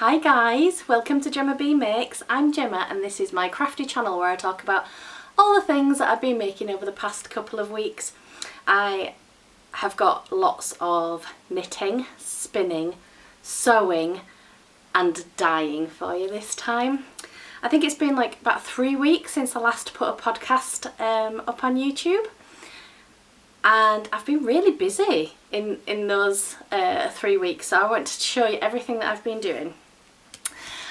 Hi guys, welcome to GemmaBeaMakes. I'm Gemma and this is my crafty channel where I talk about all the things that I've been making over the past couple of weeks. I have got lots of knitting, spinning, sewing and dyeing for you this time. I think it's been like about 3 weeks since I last put a podcast up on YouTube. And I've been really busy in those 3 weeks, so I want to show you everything that I've been doing.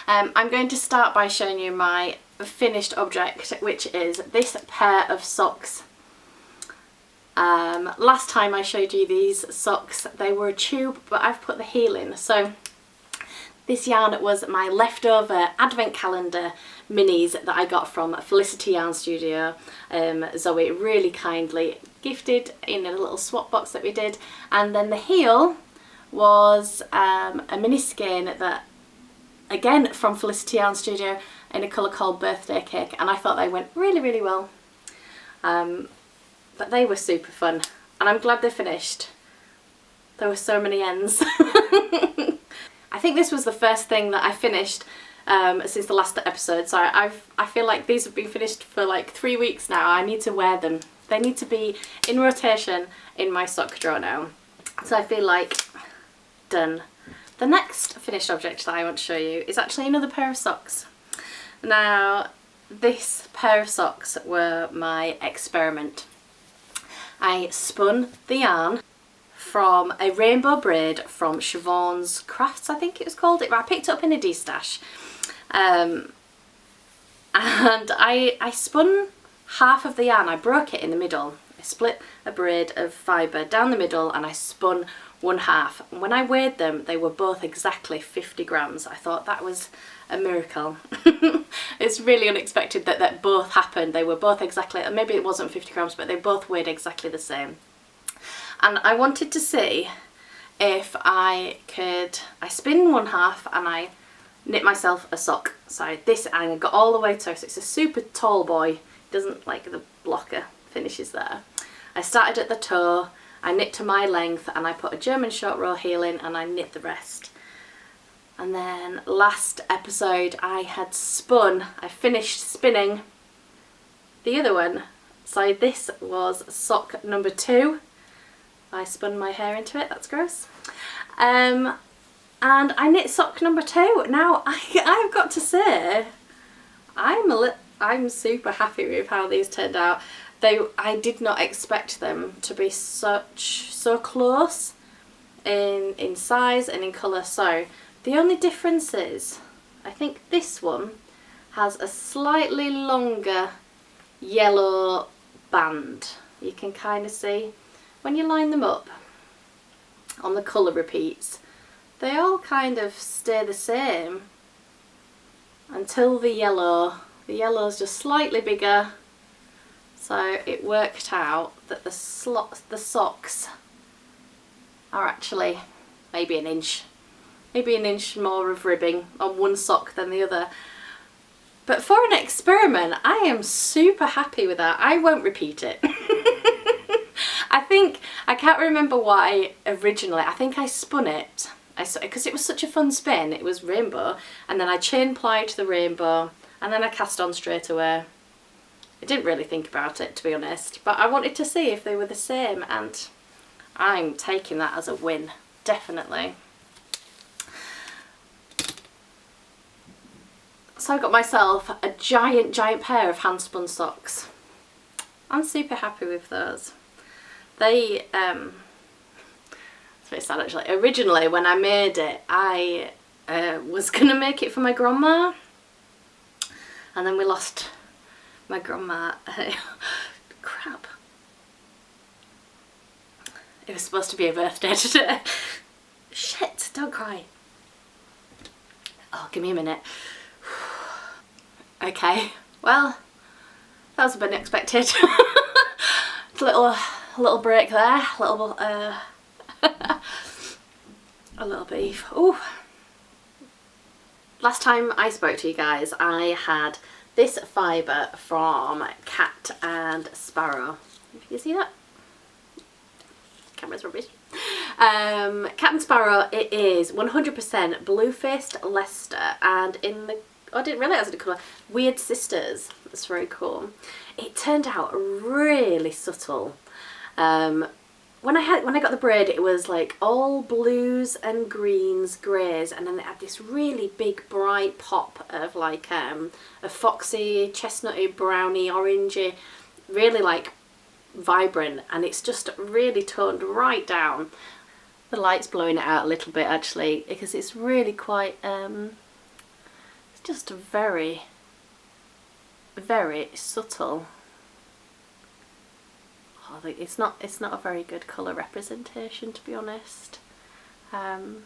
I'm going to start by showing you my finished object, which is this pair of socks. Last time I showed you these socks, they were a tube, but I've put the heel in. So this yarn was my leftover advent calendar minis that I got from Felicity yarn studio. Zoe really kindly gifted in a little swap box that we did, and then the heel was a mini skein that again from Felicity yarn studio in a colour called Birthday Cake, and I thought they went really well. But they were super fun and I'm glad they're finished. There were so many ends. I think this was the first thing that I finished since the last episode, so I feel like these have been finished for like 3 weeks now. I need to wear them. They need to be in rotation in my sock drawer now. So I feel like done. The next finished object that I want to show you is actually another pair of socks. Now this pair of socks were my experiment. I spun the yarn from a rainbow braid from Siobhan's Crafts, I think it was called. I picked it up in a D-stash. And I spun half of the yarn. I broke it in the middle. I split a braid of fibre down the middle and I spun one half. And when I weighed them, they were both exactly 50 grams. I thought that was a miracle. It's really unexpected that both happened. They were both exactly, maybe it wasn't 50 grams, but they both weighed exactly the same. And I wanted to see if I spin one half and I knit myself a sock. So this, I got all the way to, so it's a super tall boy. It doesn't, like, the blocker finishes there. I started at the toe, I knit to my length and I put a German short row heel in and I knit the rest. And then last episode I finished spinning the other one. So this was sock number 2. I spun my hair into it, that's gross. And I knit sock number 2. Now I've got to say, I'm super happy with how these turned out. I did not expect them to be so close in size and in colour. So the only difference is, I think this one has a slightly longer yellow band. You can kind of see when you line them up on the colour repeats, they all kind of stay the same until the yellow's just slightly bigger. So it worked out that the socks are actually maybe an inch more of ribbing on one sock than the other. But for an experiment, I am super happy with that. I won't repeat it. I can't remember why originally. I think I spun it because it was such a fun spin. It was rainbow, and then I chain plied the rainbow and then I cast on straight away. I didn't really think about it, to be honest, but I wanted to see if they were the same, and I'm taking that as a win, definitely. So I got myself a giant pair of hand spun socks. I'm super happy with those. They, it's very sad actually. Originally when I made it, I was going to make it for my grandma, and then we lost my grandma. Crap. It was supposed to be her birthday today. Shit, don't cry. Oh, give me a minute. Okay, well, that was a bit unexpected. A little break there, a little beef. Ooh. Last time I spoke to you guys, I had this fibre from Cat and Sparrow. If you see that, camera's rubbish. Captain Sparrow, it is 100% blue-faced Leicester, and in the, I didn't realise it was a colour, Weird Sisters. That's very cool. It turned out really subtle. When I got the braid, it was like all blues and greens, greys, and then it had this really big bright pop of like a foxy, chestnutty, browny, orangey, really like vibrant, and it's just really toned right down. The light's blowing it out a little bit actually, because it's really quite it's just very, very subtle. It's not a very good colour representation, to be honest. I'm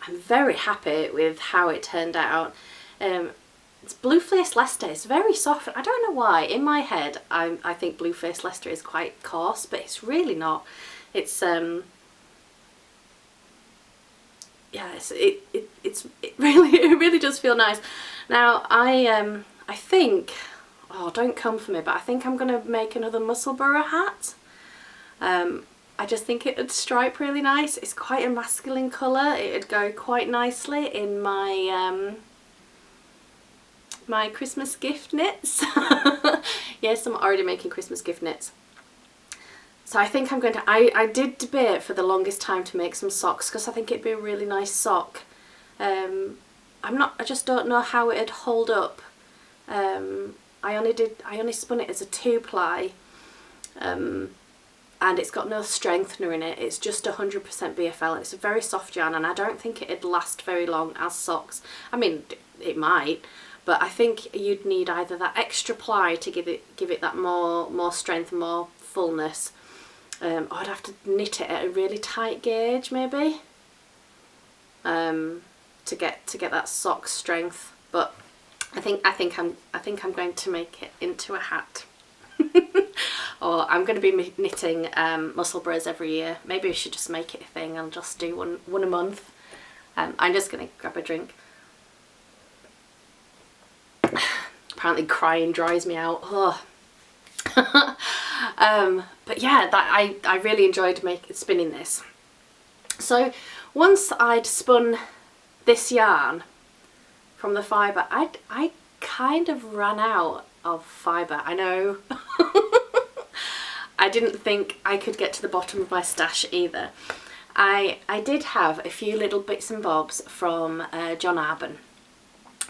very happy with how it turned out. It's blue-faced Leicester. It's very soft. I don't know why. In my head, I think blue-faced Leicester is quite coarse, but it's really not. It's yeah. It really does feel nice. Now I think. Oh, don't come for me, but I think I'm going to make another Musselburgh hat. I just think it would stripe really nice. It's quite a masculine colour. It would go quite nicely in my my Christmas gift knits. Yes, I'm already making Christmas gift knits. So I think I'm going to, I did debate for the longest time to make some socks because I think it'd be a really nice sock. I just don't know how it'd hold up. I only spun it as a 2-ply, and it's got no strengthener in it. It's just 100% BFL. It's a very soft yarn, and I don't think it'd last very long as socks. I mean, it might, but I think you'd need either that extra ply to give it that more strength, more fullness. I'd have to knit it at a really tight gauge, maybe, to get that sock strength, but. I think I'm going to make it into a hat. Or I'm going to be knitting Musselburghs every year. Maybe I should just make it a thing and just do one a month. I'm just going to grab a drink. Apparently crying dries me out. Oh. But yeah, I really enjoyed spinning this. So once I'd spun this yarn from the fibre, I kind of ran out of fibre. I know. I didn't think I could get to the bottom of my stash either. I did have a few little bits and bobs from John Arbon.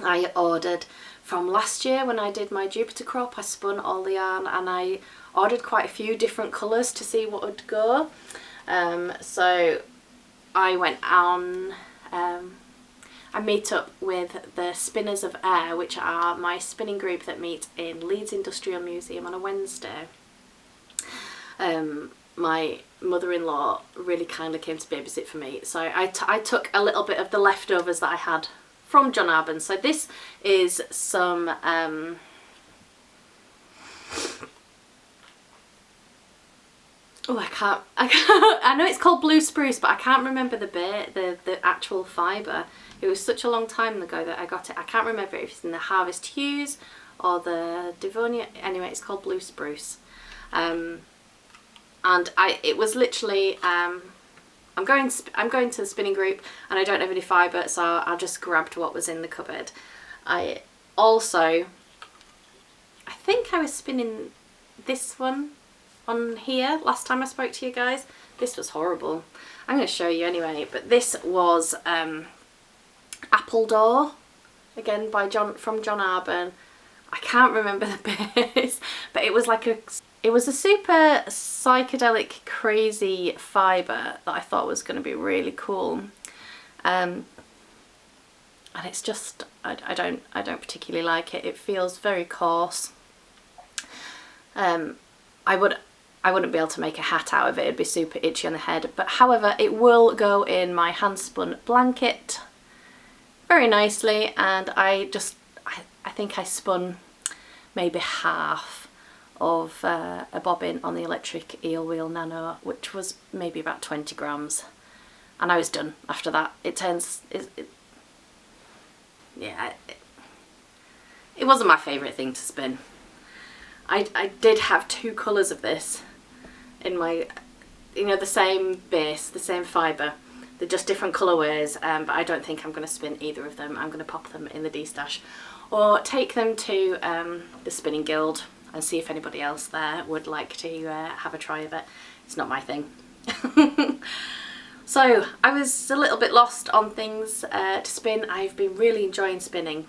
I ordered from last year when I did my Jupiter crop. I spun all the yarn and I ordered quite a few different colours to see what would go. So I went on... I meet up with the Spinners of Air, which are my spinning group that meet in Leeds Industrial Museum on a Wednesday. My mother-in-law really kindly came to babysit for me, so I took a little bit of the leftovers that I had from John Arbon. So this is some I know it's called blue spruce, but I can't remember the actual fibre. It was such a long time ago that I got it. I can't remember if it's in the Harvest Hues or the Devonia. Anyway, it's called blue spruce. And it was literally, I'm going to the spinning group and I don't have any fibre, so I just grabbed what was in the cupboard. I think I was spinning this one on here last time I spoke to you guys. This was horrible. I'm going to show you anyway, but this was Appledore, again from John Arbon. I can't remember the base, but it was a super psychedelic, crazy fibre that I thought was going to be really cool. And it's just I don't particularly like it. It feels very coarse. I wouldn't be able to make a hat out of it. It'd be super itchy on the head, but however, it will go in my hand spun blanket very nicely. And I think I spun maybe half of a bobbin on the electric eel wheel nano, which was maybe about 20 grams, and I was done after that. It wasn't my favourite thing to spin. I did have 2 colours of this in my you know, the same base, the same fibre. They're just different colourways, but I don't think I'm going to spin either of them. I'm going to pop them in the D-stash or take them to the Spinning Guild and see if anybody else there would like to have a try of it. It's not my thing. So I was a little bit lost on things to spin. I've been really enjoying spinning,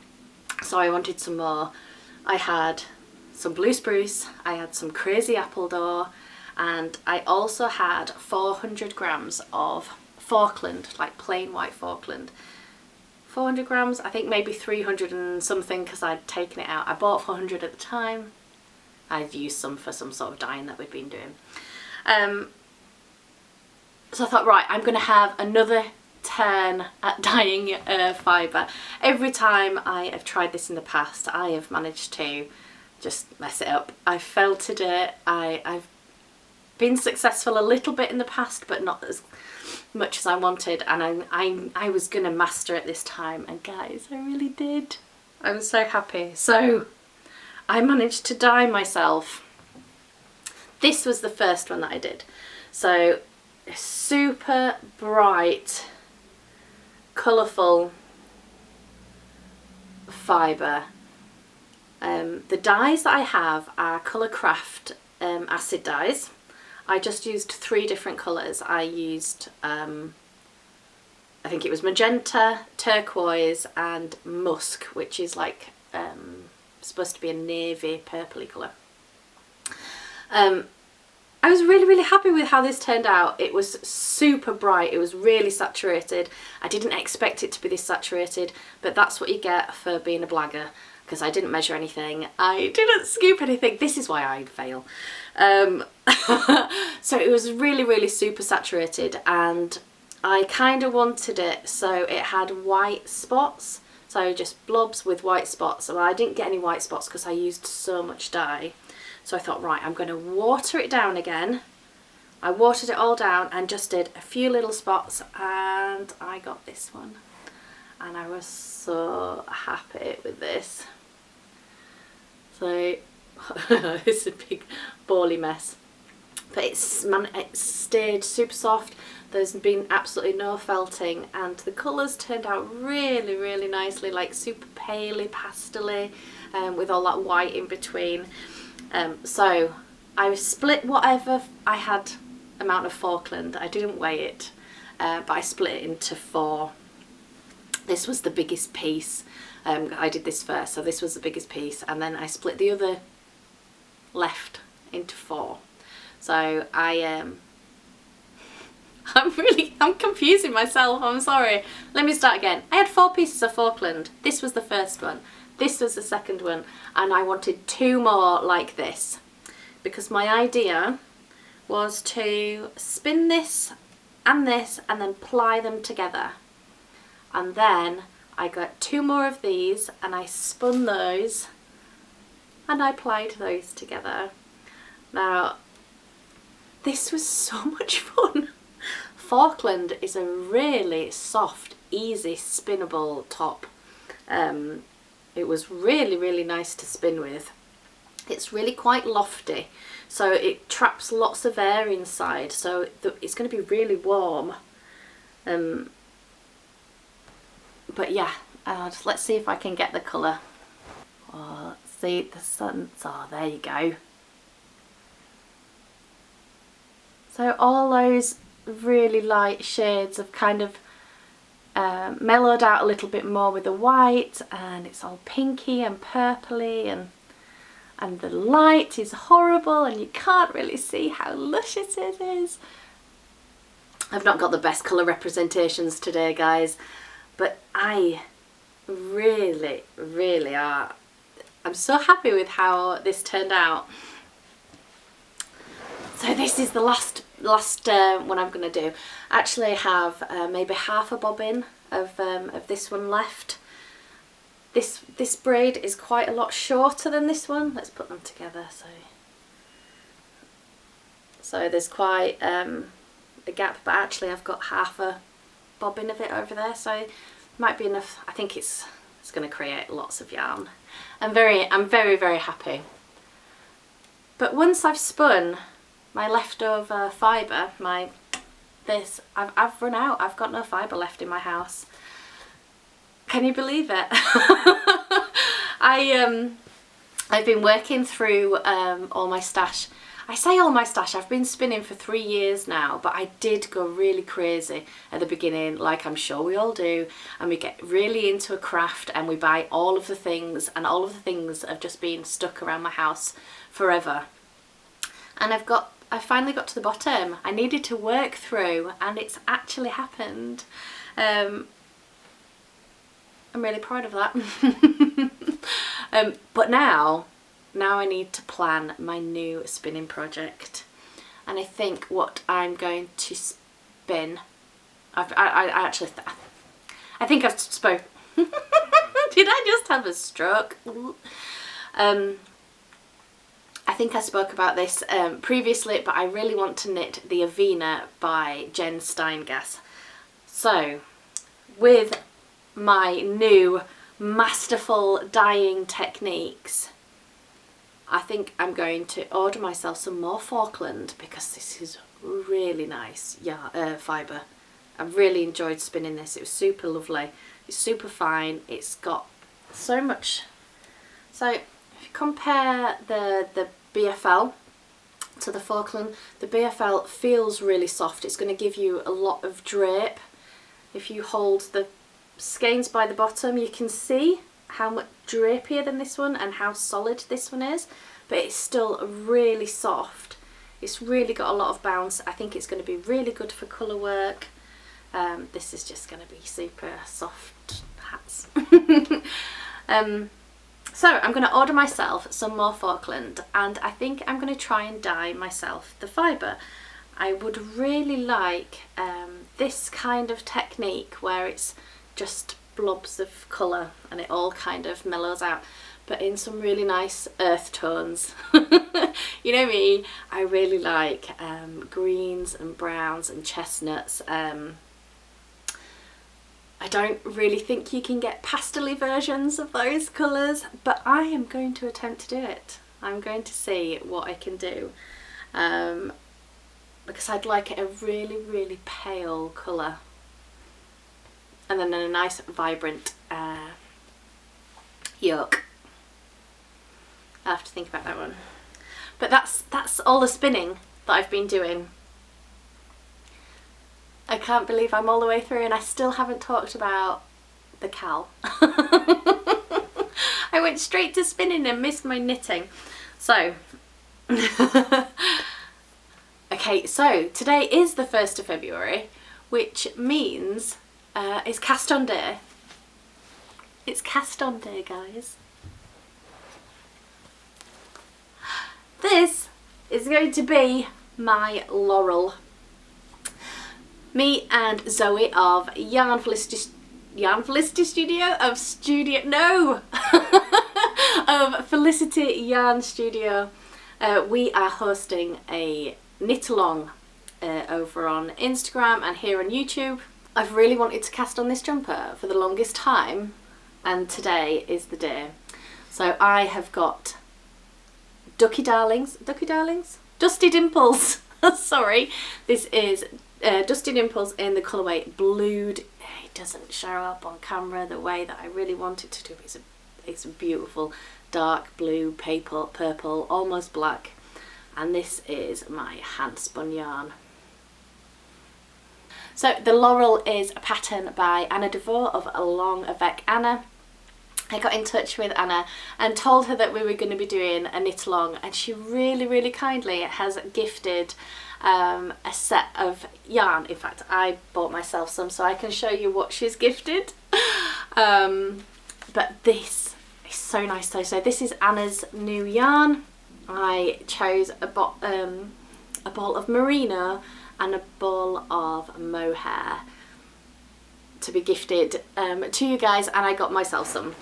so I wanted some more. I had some blue spruce, I had some crazy apple door, and I also had 400 grams of Falkland, like plain white Falkland. 400 grams, I think maybe 300 and something because I'd taken it out. I bought 400 at the time. I'd used some for some sort of dyeing that we'd been doing. So I thought, right, I'm going to have another turn at dyeing fibre. Every time I have tried this in the past, I have managed to just mess it up. I've felted it. I've been successful a little bit in the past, but not as much as I wanted, and I was going to master it this time, and guys, I really did. I'm so happy. So I managed to dye myself. This was the first one that I did. So super bright, colourful fibre. The dyes that I have are Colourcraft acid dyes. I just used 3 different colours. I used, I think it was magenta, turquoise and musk, which is like supposed to be a navy purpley colour. I was really happy with how this turned out. It was super bright, it was really saturated. I didn't expect it to be this saturated, but that's what you get for being a blagger, because I didn't measure anything, I didn't scoop anything. This is why I fail. So it was really super saturated, and I kind of wanted it so it had white spots, so just blobs with white spots. Well, I didn't get any white spots because I used so much dye. So I thought, right, I'm going to water it down again. I watered it all down and just did a few little spots, and I got this one. And I was so happy with this. So it's a big bally mess. But it's stayed super soft. There's been absolutely no felting, and the colours turned out really nicely, like super paley, pastel-y, with all that white in between. So I split whatever I had amount of Falkland. I didn't weigh it, but I split it into 4. This was the biggest piece. I did this first, so this was the biggest piece, and then I split the other left into 4. So I'm confusing myself, I'm sorry. Let me start again. I had 4 pieces of Falkland. This was the first one. This was the second one, and I wanted 2 more like this, because my idea was to spin this and then ply them together. And then I got 2 more of these and I spun those and I plied those together. Now, this was so much fun. Falkland is a really soft, easy, spinnable top. It was really nice to spin with. It's really quite lofty, so it traps lots of air inside, so it's going to be really warm. But yeah, let's see if I can get the colour. Oh, let's see the sun. Oh, there you go. So all those really light shades have kind of mellowed out a little bit more with the white, and it's all pinky and purpley, and the light is horrible and you can't really see how luscious it is. I've not got the best colour representations today, guys, but I really are. I'm so happy with how this turned out. So this is the last one I'm going to do. Actually, I have maybe half a bobbin of this one left. This braid is quite a lot shorter than this one. Let's put them together. So there's quite a gap, but actually I've got half a bobbin of it over there, so it might be enough. I think it's going to create lots of yarn. I'm very happy. But once I've spun leftover fibre, I've run out. I've got no fibre left in my house. Can you believe it? I've been working through all my stash. I say all my stash, I've been spinning for 3 years now, but I did go really crazy at the beginning, like I'm sure we all do, and we get really into a craft and we buy all of the things, and all of the things have just been stuck around my house forever. And I finally got to the bottom. I needed to work through, and it's actually happened. I'm really proud of that. But now I need to plan my new spinning project, and I think what I'm going to spin, I think I've spoke. Did I just have a stroke? I think I spoke about this previously, but I really want to knit the Avena by Jen Steingass. So with my new masterful dyeing techniques, I think I'm going to order myself some more Falkland, because this is really nice fibre. I really enjoyed spinning this. It was super lovely. It's super fine. It's got so much. So if you compare the BFL to the Falkland, the BFL feels really soft. It's going to give you a lot of drape. If you hold the skeins by the bottom, you can see how much drapier than this one and how solid this one is, but it's still really soft. It's really got a lot of bounce. I think it's going to be really good for colour work. This is just going to be super soft hats. So I'm going to order myself some more Falkland, and I think I'm going to try and dye myself the fibre. I would really like this kind of technique where it's just blobs of colour and it all kind of mellows out, but in some really nice earth tones. You know me, I really like greens and browns and chestnuts. I don't really think you can get pastel-y versions of those colours, but I am going to attempt to do it. I'm going to see what I can do, because I'd like a really, really pale colour, and then a nice vibrant yolk. I'll have to think about that one. But that's all the spinning that I've been doing. I can't believe I'm all the way through and I still haven't talked about the cowl. I went straight to spinning and missed my knitting. So, okay, so today is the 1st of February, which means it's cast on day. It's cast on day, guys. This is going to be my Laurel. Me and Zoe of Felicity Yarn Studio. We are hosting a knit along over on Instagram and here on YouTube. I've really wanted to cast on this jumper for the longest time, and today is the day. So I have got Dusty Dimples. Sorry, this is Dusty Dimples in the colourway Blued. It doesn't show up on camera the way that I really want it to do. It's a beautiful dark blue, purple, almost black, and this is my hand spun yarn. So the Laurel is a pattern by Anna Devoe of Avec Anna. I got in touch with Anna and told her that we were going to be doing a knit along, and she really, really kindly has gifted a set of yarn. In fact, I bought myself some so I can show you what she's gifted. But this is so nice though. So this is Anna's new yarn. I chose a ball of merino and a ball of mohair to be gifted to you guys, and I got myself some.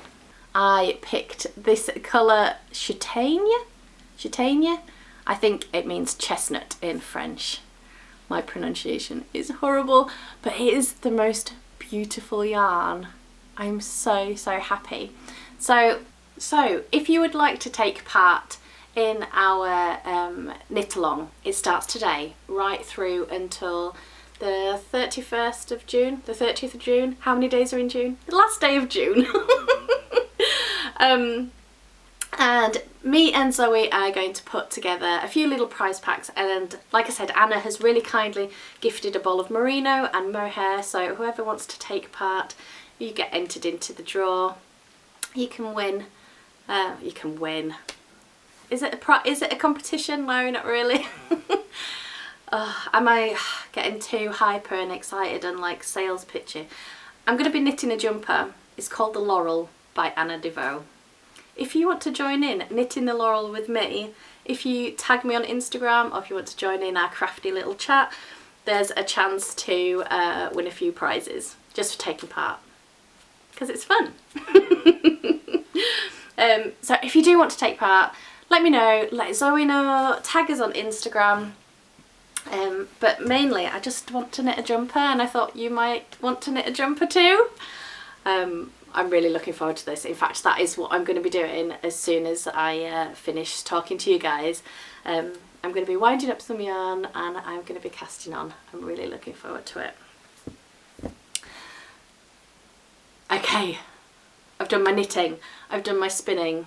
I picked this colour Châtaigne. I think it means chestnut in French. My pronunciation is horrible, but it is the most beautiful yarn. I'm so happy. So if you would like to take part in our knit along. It starts today right through until the 31st of June, the 30th of June. How many days are in June? The last day of June. And me and Zoe are going to put together a few little prize packs, and like I said, Anna has really kindly gifted a bowl of merino and mohair, so whoever wants to take part, you get entered into the draw. You can win. Is it a competition? No, not really. Am I getting too hyper and excited and like sales pitchy? I'm going to be knitting a jumper. It's called the Laurel by Anna DeVoe. If you want to join in knitting the Laurel with me, if you tag me on Instagram or if you want to join in our crafty little chat, there's a chance to win a few prizes just for taking part, because it's fun. So if you do want to take part, let me know, let Zoe know, tag us on Instagram. But mainly I just want to knit a jumper, and I thought you might want to knit a jumper too. I'm really looking forward to this. In fact, that is what I'm going to be doing as soon as I finish talking to you guys. I'm going to be winding up some yarn and I'm going to be casting on. I'm really looking forward to it. Okay, I've done my knitting, I've done my spinning,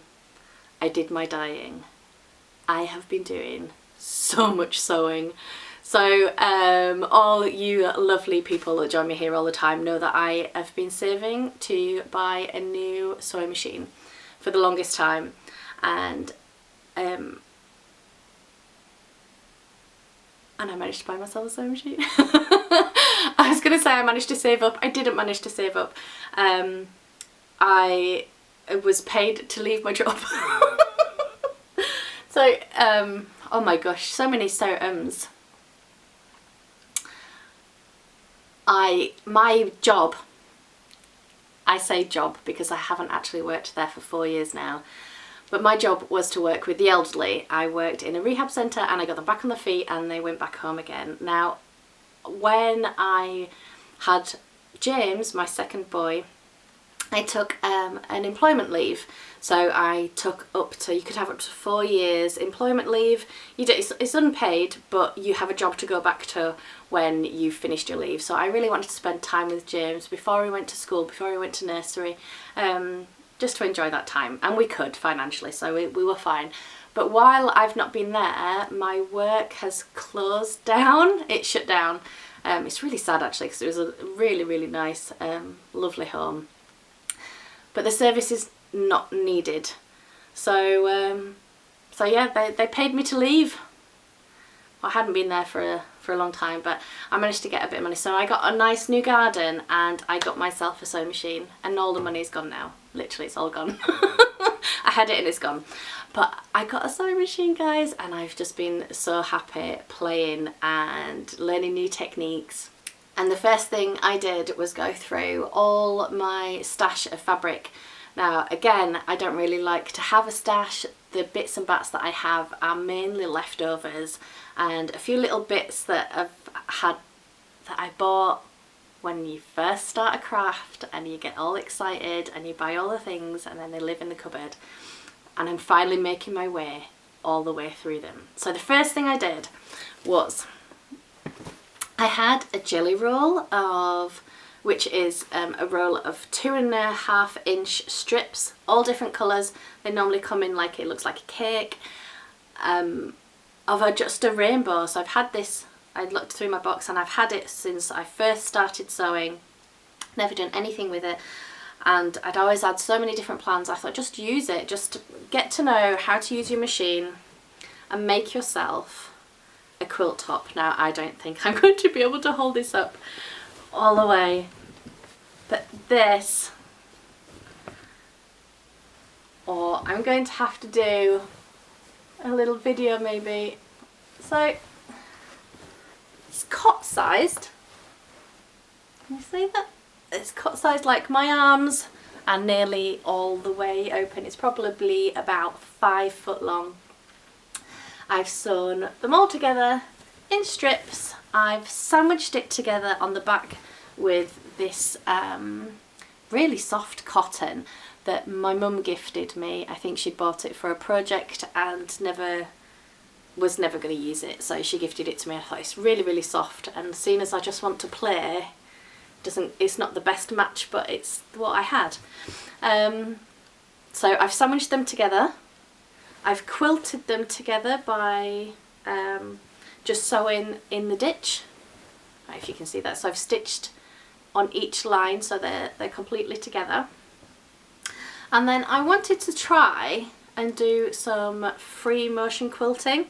I did my dyeing. I have been doing so much sewing. So all you lovely people that join me here all the time know that I have been saving to buy a new sewing machine for the longest time, and I managed to buy myself a sewing machine. I was going to say I managed to save up. I didn't manage to save up. I was paid to leave my job. So, oh my gosh, so many so-ums. My job, I say job because I haven't actually worked there for 4 years now, but my job was to work with the elderly. I worked in a rehab centre and I got them back on their feet and they went back home again. Now, when I had James, my second boy, I took an employment leave. So I took up to, you could have up to 4 years employment leave. It's unpaid, but you have a job to go back to when you've finished your leave. So I really wanted to spend time with James before he went to school, before he went to nursery, just to enjoy that time. And we could financially, so we were fine. But while I've not been there, my work has closed down. It shut down. It's really sad actually, because it was a really, really nice, lovely home. But the service is not needed. So yeah, they paid me to leave. Well, I hadn't been there for a long time, but I managed to get a bit of money. So I got a nice new garden and I got myself a sewing machine, and all the money's gone now. Literally, it's all gone. I had it and it's gone. But I got a sewing machine, guys, and I've just been so happy playing and learning new techniques. And the first thing I did was go through all my stash of fabric. Now, again, I don't really like to have a stash. The bits and bats that I have are mainly leftovers and a few little bits that I bought when you first start a craft and you get all excited and you buy all the things and then they live in the cupboard. And I'm finally making my way all the way through them. So the first thing I did was I had a jelly roll which is a roll of 2.5 inch strips, all different colours. They normally come in like, it looks like a cake, of just a rainbow. So I've had this, I looked through my box and I've had it since I first started sewing, never done anything with it. And I'd always had so many different plans. I thought just use it, just get to know how to use your machine and make yourself a quilt top. Now, I don't think I'm going to be able to hold this up all the way, but this, or I'm going to have to do a little video maybe. So it's cot sized. Can you see that? It's cut sized like my arms and nearly all the way open. It's probably about 5 foot long. I've sewn them all together in strips. I've sandwiched it together on the back with this really soft cotton that my mum gifted me. I think she'd bought it for a project and was never going to use it, so she gifted it to me. I thought it's really, really soft, and seeing as I just want to play, it's not the best match, but it's what I had. So I've sandwiched them together. I've quilted them together by just sewing in the ditch. I don't know if you can see that. So I've stitched on each line so they're completely together. And then I wanted to try and do some free motion quilting.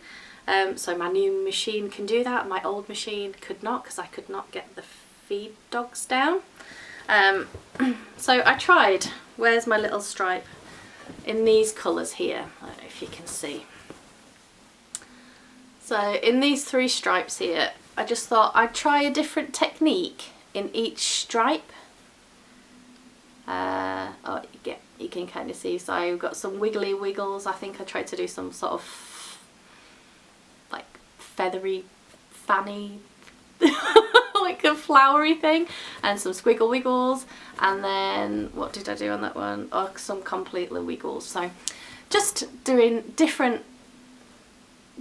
So my new machine can do that. My old machine could not, because I could not get the feed dogs down. So I tried. Where's my little stripe? In these colours here. I don't know if you can see. So in these 3 stripes here, I just thought I'd try a different technique in each stripe. Oh, you can kind of see, so I've got some wiggly wiggles. I think I tried to do some sort of like feathery fanny like a flowery thing, and some squiggle wiggles, and then what did I do on that one? Oh, some completely wiggles. So just doing different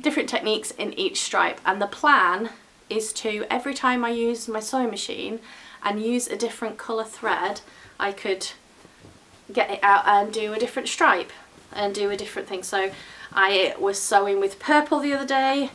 techniques in each stripe, and the plan is to, every time I use my sewing machine and use a different colour thread, I could get it out and do a different stripe and do a different thing. So I was sewing with purple the other day,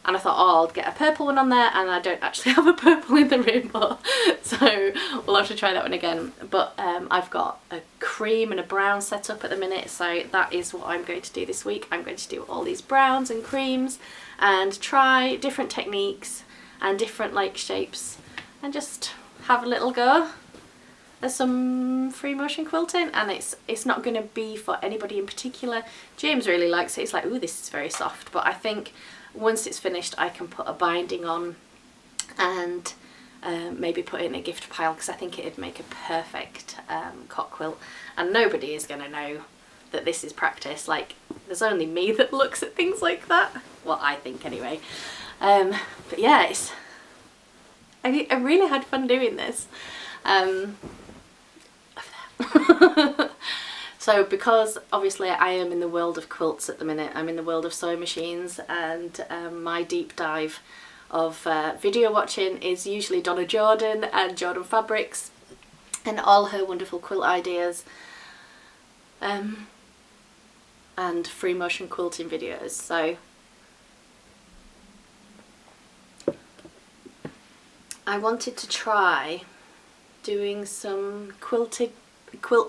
and I thought, oh, I'll get a purple one on there, and I don't actually have a purple in the rainbow, so we'll have to try that one again. But I've got a cream and a brown set up at the minute, so that is what I'm going to do this week. I'm going to do all these browns and creams and try different techniques and different like shapes and just have a little go. There's some free motion quilting, and it's not going to be for anybody in particular. James really likes it. He's like, ooh, this is very soft. But I think once it's finished, I can put a binding on and maybe put it in a gift pile, because I think it'd make a perfect cock quilt. And nobody is going to know that this is practice. Like, there's only me that looks at things like that. Well, I think anyway. But yeah, I really had fun doing this. So because obviously I am in the world of quilts at the minute, I'm in the world of sewing machines, and my deep dive of video watching is usually Donna Jordan and Jordan Fabrics and all her wonderful quilt ideas and free motion quilting videos. So I wanted to try doing some quilt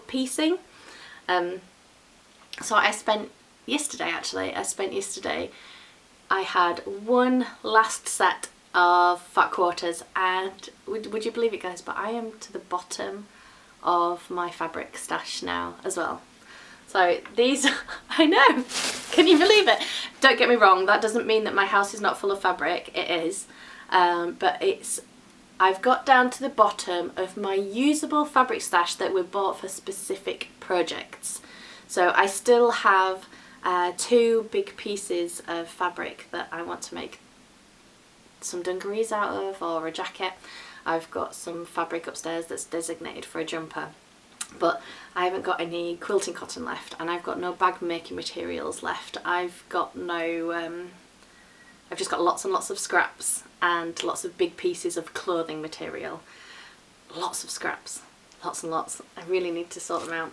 piecing. So I spent yesterday, I had one last set of fat quarters, and would you believe it, guys, but I am to the bottom of my fabric stash now as well. So these, I know, can you believe it? Don't get me wrong, that doesn't mean that my house is not full of fabric, it is, but I've got down to the bottom of my usable fabric stash that were bought for specific projects. So I still have 2 big pieces of fabric that I want to make some dungarees out of, or a jacket. I've got some fabric upstairs that's designated for a jumper, but I haven't got any quilting cotton left, and I've got no bag making materials left. I've got no I've just got lots and lots of scraps and lots of big pieces of clothing material. Lots of scraps, lots and lots. I really need to sort them out.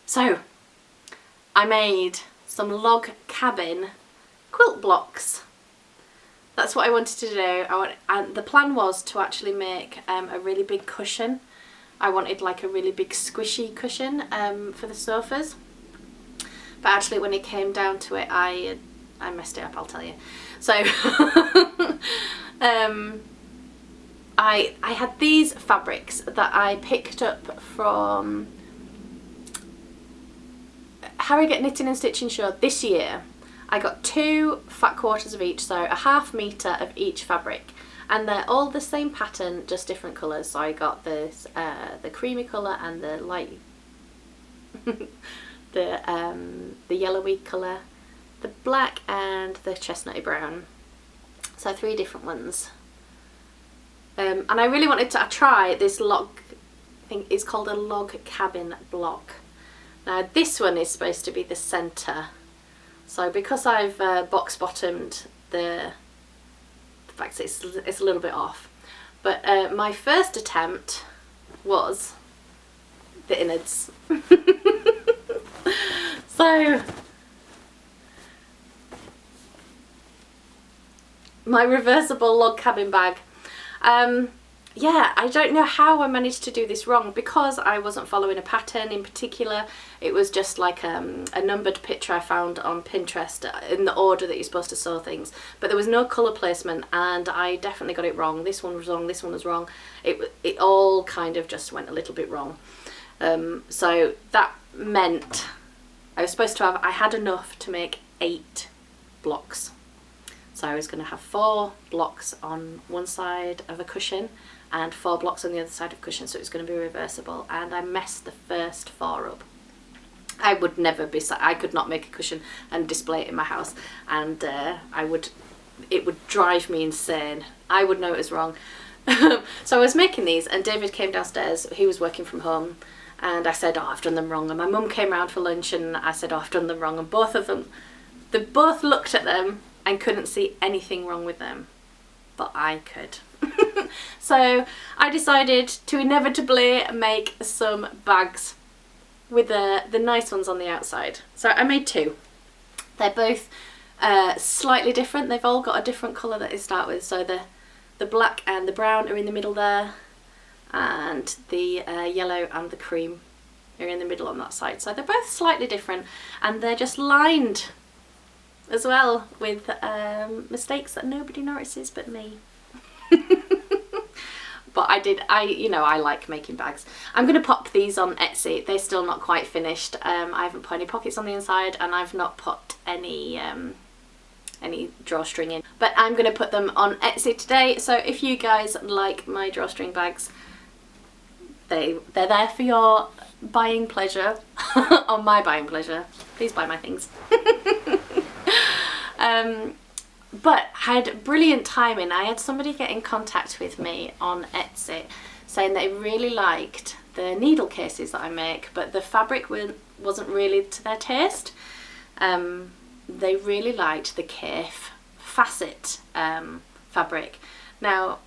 So I made some log cabin quilt blocks. That's what I wanted to do. And the plan was to actually make a really big cushion. I wanted like a really big squishy cushion for the sofas. But actually when it came down to it, I messed it up, I'll tell you. So I had these fabrics that I picked up from Harrogate Knitting and Stitching Show this year. I got 2 fat quarters of each, so a ½ metre of each fabric, and they're all the same pattern, just different colours. So I got this the creamy colour and the light the yellowy colour, the black and the chestnutty brown. So 3 different ones. And I really wanted to try this log, I think it's called a log cabin block. Now this one is supposed to be the centre, so because I've box bottomed the fact that it's a little bit off, but my first attempt was the innards. So my reversible log cabin bag. Yeah, I don't know how I managed to do this wrong, because I wasn't following a pattern in particular. It was just like a numbered picture I found on Pinterest in the order that you're supposed to sew things, but there was no colour placement, and I definitely got it wrong. This one was wrong, this one was wrong. It all kind of just went a little bit wrong. So that meant I was supposed to have, I had enough to make 8 blocks. So I was going to have 4 blocks on one side of a cushion and 4 blocks on the other side of the cushion, so it was going to be reversible, and I messed the first 4 up. I would never be, I could not make a cushion and display it in my house, and it would drive me insane. I would know it was wrong. So I was making these, and David came downstairs, he was working from home, and I said, oh, I've done them wrong, and my mum came round for lunch and I said, oh, I've done them wrong, and both of them, they both looked at them and couldn't see anything wrong with them, but I could. So I decided to inevitably make some bags with the nice ones on the outside. So I made 2. They're both slightly different. They've all got a different colour that they start with. So the black and the brown are in the middle there, and the yellow and the cream are in the middle on that side. So they're both slightly different, and they're just lined as well with mistakes that nobody notices but me. But I like making bags. I'm going to pop these on Etsy. They're still not quite finished. I haven't put any pockets on the inside, and I've not put any drawstring in. But I'm going to put them on Etsy today. So if you guys like my drawstring bags, they're there for your buying pleasure, or my buying pleasure. Please buy my things. But had brilliant timing. I had somebody get in contact with me on Etsy saying they really liked the needle cases that I make, but the fabric wasn't really to their taste. They really liked the Kaffe facet fabric. Now,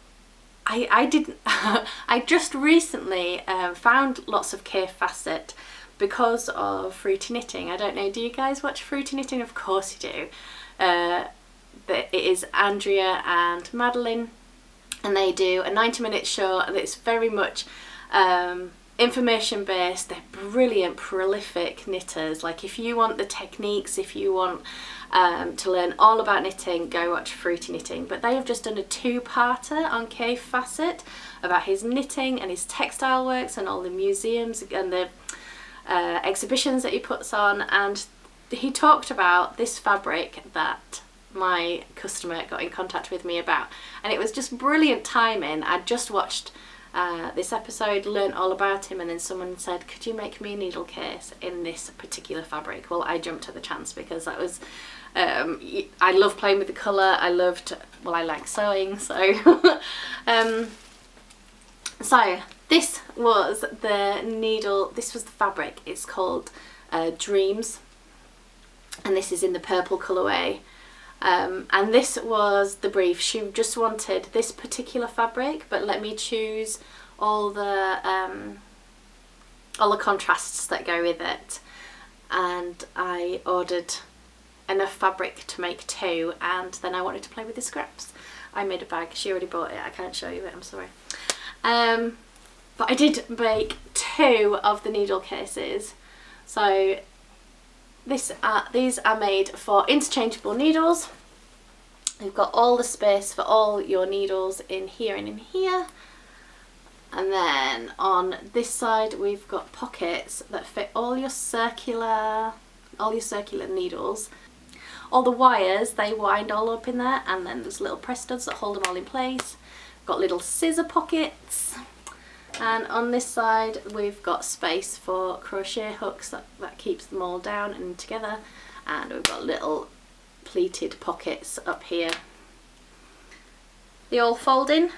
I didn't. I just recently found lots of Kaffe facet because of Fruity Knitting. I don't know, do you guys watch Fruity Knitting? Of course you do. It is Andrea and Madeline, and they do a 90-minute show, and it's very much information based. They're brilliant, prolific knitters. Like, if you want the techniques, if you want to learn all about knitting, go watch Fruity Knitting. But they have just done a 2-parter on Kaffe Facet about his knitting and his textile works and all the museums and the exhibitions that he puts on, and he talked about this fabric that my customer got in contact with me about, and it was just brilliant timing. I'd just watched this episode, learnt all about him, and then someone said, could you make me a needle case in this particular fabric? Well, I jumped at the chance, because that was I love playing with the colour. I like sewing, so so this was the needle, this was the fabric. It's called Dreams, and this is in the purple colourway. And this was the brief. She just wanted this particular fabric, but let me choose all the contrasts that go with it. And I ordered enough fabric to make 2, and then I wanted to play with the scraps. I made a bag. She already bought it. I can't show you it, I'm sorry. But I did make 2 of the needle cases. So these are made for interchangeable needles. You've got all the space for all your needles in here and in here. And then on this side we've got pockets that fit all your circular needles. All the wires, they wind all up in there, and then there's little press studs that hold them all in place. Got little scissor pockets. And on this side we've got space for crochet hooks that keeps them all down and together, and we've got little pleated pockets up here. They all fold in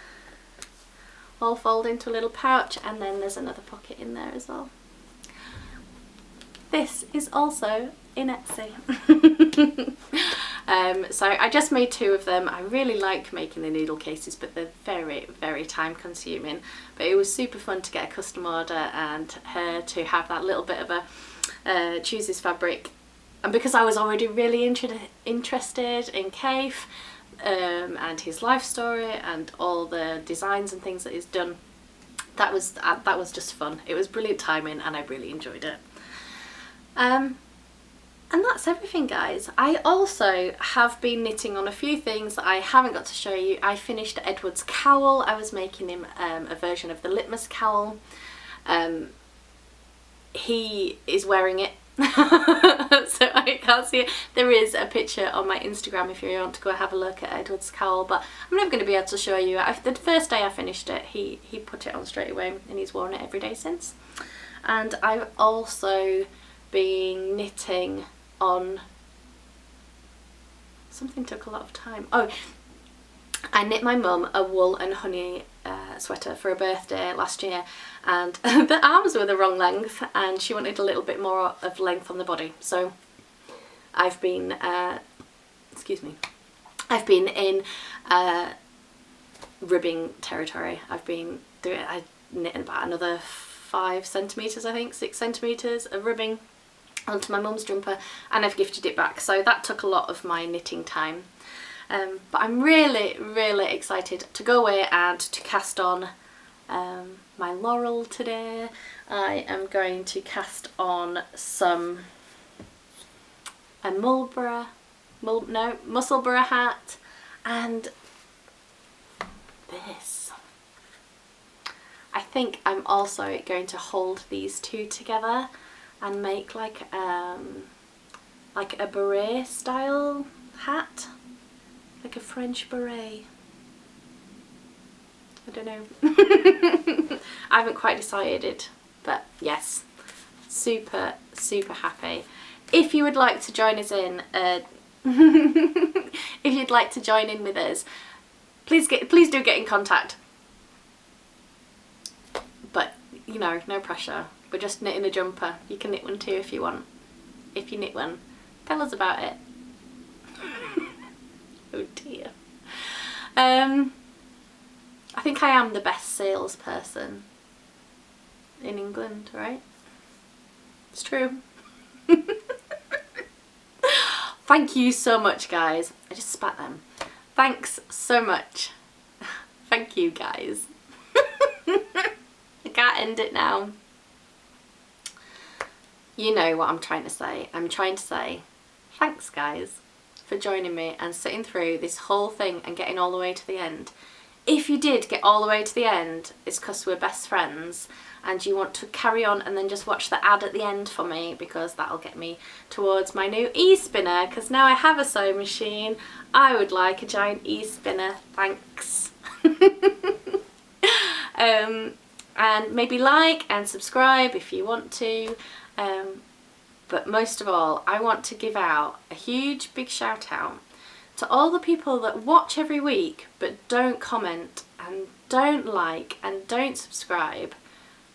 all fold into a little pouch, and then there's another pocket in there as well. This is also in Etsy. So I just made 2 of them. I really like making the needle cases, but they're very, very time consuming. But it was super fun to get a custom order and her to have that little bit of a choose his fabric. And because I was already really interested in Kaif and his life story and all the designs and things that he's done, that was just fun. It was brilliant timing and I really enjoyed it. And that's everything, guys. I also have been knitting on a few things that I haven't got to show you. I finished Edward's cowl. I was making him a version of the litmus cowl. He is wearing it, so I can't see it. There is a picture on my Instagram if you want to go have a look at Edward's cowl, but I'm never going to be able to show you. The first day I finished it, he put it on straight away and he's worn it every day since. And I've also been knitting on something took a lot of time. Oh, I knit my mum a wool and honey sweater for her birthday last year, and the arms were the wrong length and she wanted a little bit more of length on the body, so I've been I've been in ribbing territory. I knit about another 5 centimetres, I think 6 centimetres of ribbing onto my mum's jumper, and I've gifted it back, so that took a lot of my knitting time. But I'm really, really excited to go away and to cast on my Laurel today. I am going to cast on a Musselburgh hat, and this. I think I'm also going to hold these 2 together and make like a beret style hat, like a French beret. I don't know. I haven't quite decided, but yes, super, super happy. If you would like to join us in, if you'd like to join in with us, please do get in contact. But you know, no pressure. We're just knitting a jumper. You can knit one too if you want. If you knit one, tell us about it. Oh dear. I think I am the best salesperson in England, right? It's true. Thank you so much, guys. I just spat them. Thanks so much. Thank you, guys. I can't end it now. You know what I'm trying to say. I'm trying to say thanks, guys, for joining me and sitting through this whole thing and getting all the way to the end. If you did get all the way to the end, it's because we're best friends and you want to carry on and then just watch the ad at the end for me, because that'll get me towards my new e-spinner, because now I have a sewing machine. I would like a giant e-spinner, thanks. And maybe like and subscribe if you want to. But most of all, I want to give out a huge big shout out to all the people that watch every week but don't comment and don't like and don't subscribe,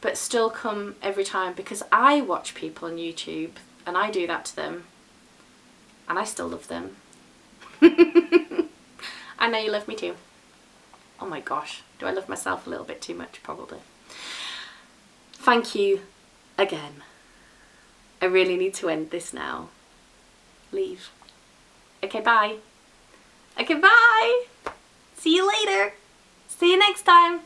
but still come every time, because I watch people on YouTube and I do that to them and I still love them. I know you love me too. Oh my gosh, do I love myself a little bit too much? Probably. Thank you again. I really need to end this now. Leave. Okay, bye. Okay, bye. See you later. See you next time.